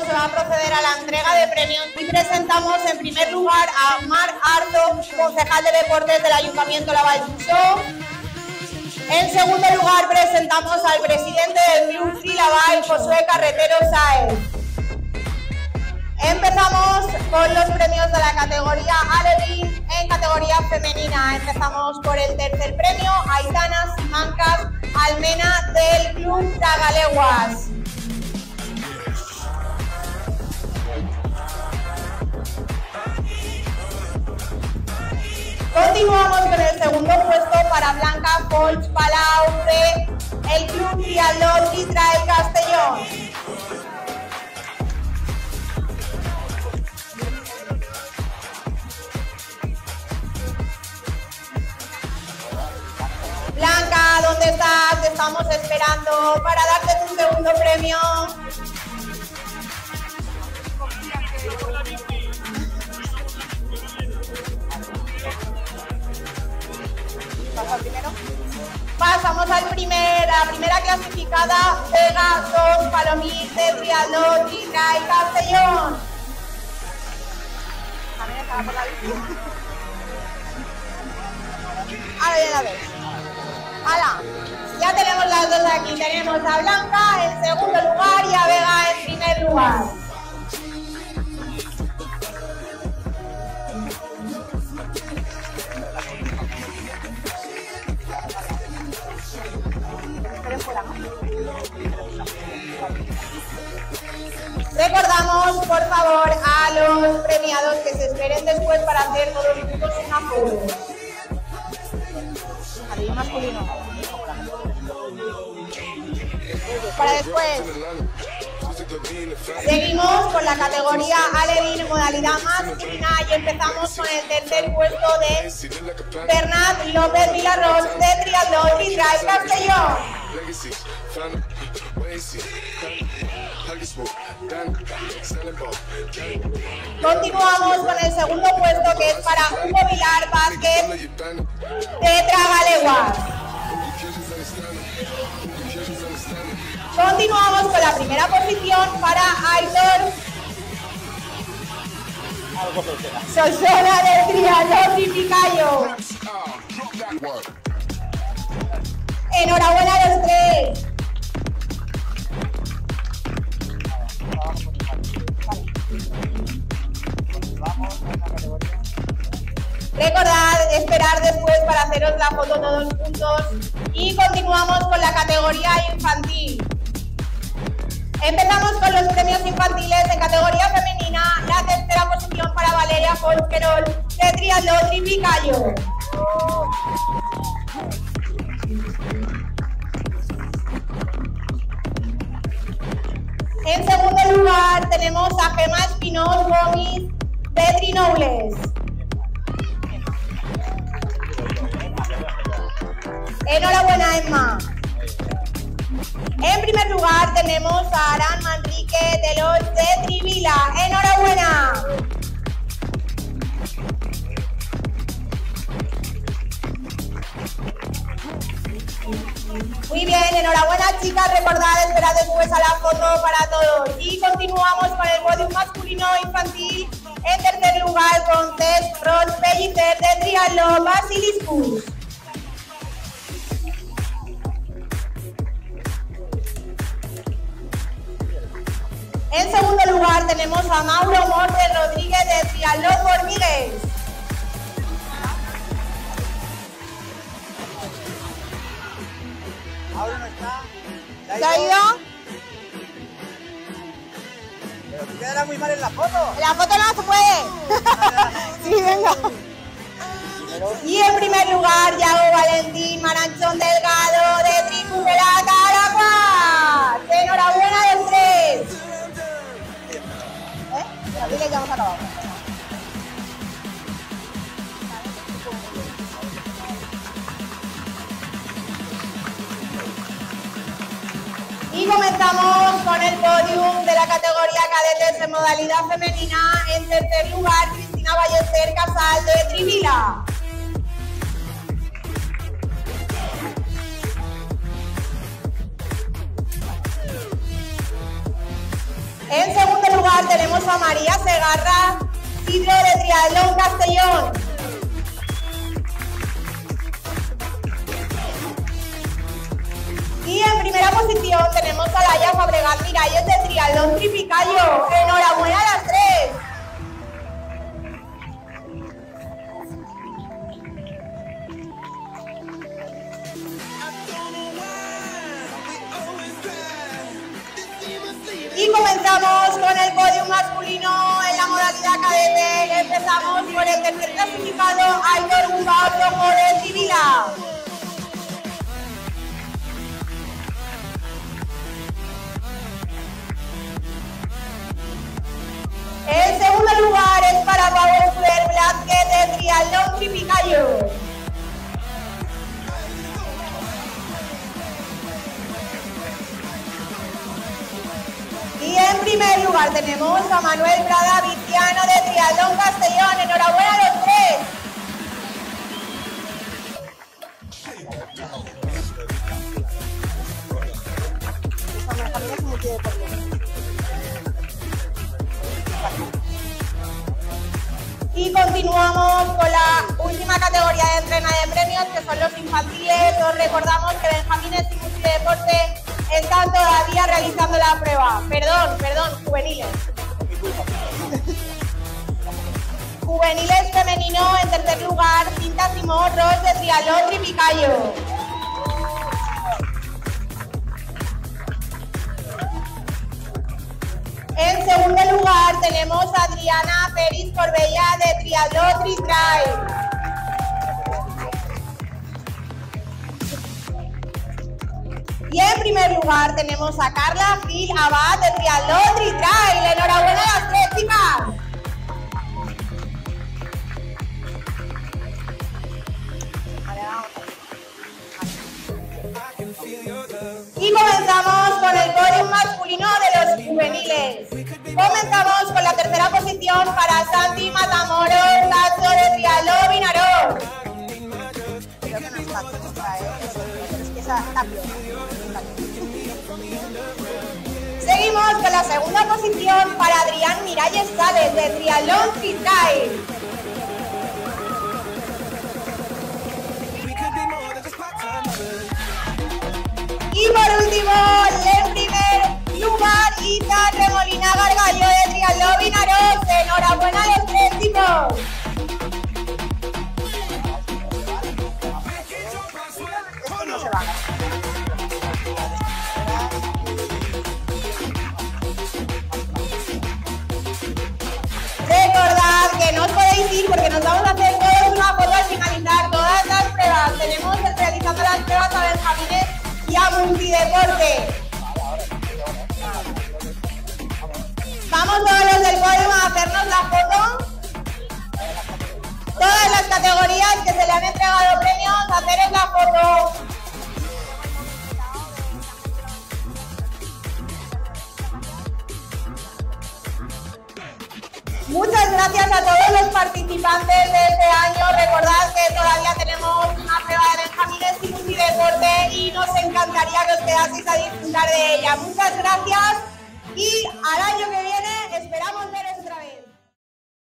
se va a proceder a la entrega de premios y presentamos en primer lugar a Marc Arto, concejal de deportes del Ayuntamiento de la Vall d'Uixó. En segundo lugar presentamos al presidente del Club Trilaval, Josué Carretero Sáez. Empezamos con los premios de la categoría Alevín en categoría femenina. Empezamos por el tercer premio, Aitana Simancas Almena del Club Tagaleguas. Continuamos con el segundo puesto para Blanca Folch Palau de el Club Triatlón Trail Castellón. Blanca, ¿dónde estás? Te estamos esperando para darte tu segundo premio. ¿Pasa primero? Pasamos al la primera clasificada, Vega Son Palomir de Triatlón y Trail Castellón. También estaba por la bici. Ahora viene la vez. ¡Hala! Ya tenemos las dos aquí. Tenemos a Blanca en segundo lugar y a Vega en primer lugar. Recordamos, por favor, a los premiados que se esperen después para hacer todos juntos una foto. Jardín masculino. Para después. Seguimos con la categoría Alevín en modalidad masculina y empezamos con el tercer puesto de Bernat López Vilarrós de Triatlón y Trail Castellón. Continuamos con el segundo puesto que es para Hugo Vilar Vázquez de Tagaleguas. Continuamos con la primera posición para Aitor Solsona de Triatlón y Picayo. Enhorabuena a los tres. Recordad esperar después para haceros la foto todos juntos y continuamos con la categoría infantil. Empezamos con los premios infantiles en categoría femenina. La tercera posición para Valeria Folquerol de Triatlón y Picayo. En segundo lugar tenemos a Gemma Espinós Gómez de Trinoules. Enhorabuena, Emma. En primer lugar tenemos a Aran Manrique de los de Trivila. Enhorabuena. Muy bien, enhorabuena chicas, recordad esperar después a la foto para todos. Y continuamos con el podium masculino infantil. En tercer lugar con Cesc Roig Pellicer de Triatlón Basiliscus. En segundo lugar tenemos a Mauro Morte Rodríguez de Triatlón Formigues. Mauro no está. ¿Se ha ido? Pero tú quedarás muy mal en la foto. En la foto no se puede. Sí, venga. Y en primer lugar, Yago Valentín Maranchón Delgado de Tricumela Carapaz. Enhorabuena a los tres. Aquí le llamo a acabar. Y comenzamos con el podium de la categoría cadetes en modalidad femenina. En tercer lugar, Cristina Ballester Casal de Trivila. En segundo lugar tenemos a María Segarra, Sidro de Triatlón Castellón. Y en primera posición tenemos a Laia Fabregat Miralles de Triatlón Tripicayo. Enhorabuena a las tres. Y comenzamos con el podio masculino en la modalidad cadete. Empezamos por el tercer clasificado, Aitor Gubao Rojo de Civila. El segundo lugar es para Pablo Fuer Blázquez de Triatlón Tripicayo. Y en primer lugar tenemos a Manuel Prada Viciano de Triatlón Castellón. Enhorabuena a los tres. Y continuamos con la última categoría de entrena de premios, que son los infantiles. Os recordamos que Benjamines y Multideporte están todavía realizando la prueba. Perdón, juveniles. Juveniles femenino en tercer lugar, Cinta Simón Ros de Triatlón Tripicayo. En segundo lugar tenemos a Adriana Peris Corbella de Triatlón Tritrail. Y en primer lugar tenemos a Carla Gil Abad de Triatlón Tritrail. Enhorabuena a las tres, chicas. Y comenzamos con el podio masculino de los juveniles. Comenzamos con la tercera posición para Santi Matamoros, Tacho de Triatlón Vinaró. Creo que no es Tacho, es que esa cambio. Seguimos con la segunda posición para Adrián Miralles Sales de Triatlón Tritrail. Y por último, en primer lugar, Ita Remolina Gargallo de Triatlón Vinarós. Enhorabuena a los tres, chicos. Esto no se va. Recordad que no os podéis ir porque nos vamos a hacer todos una foto al finalizar todas las pruebas. Tenemos realizando las pruebas a Benjamines y a Multideporte. Vamos todos los del podio a hacernos la foto. Todas las categorías que se le han entregado premios, haceros la foto. Muchas gracias a todos los participantes de este año. Recordad que todavía tenemos una prueba de Benjamines y Multideporte y nos encantaría que os quedaseis a disfrutar de ella. Muchas gracias y al año que viene esperamos ver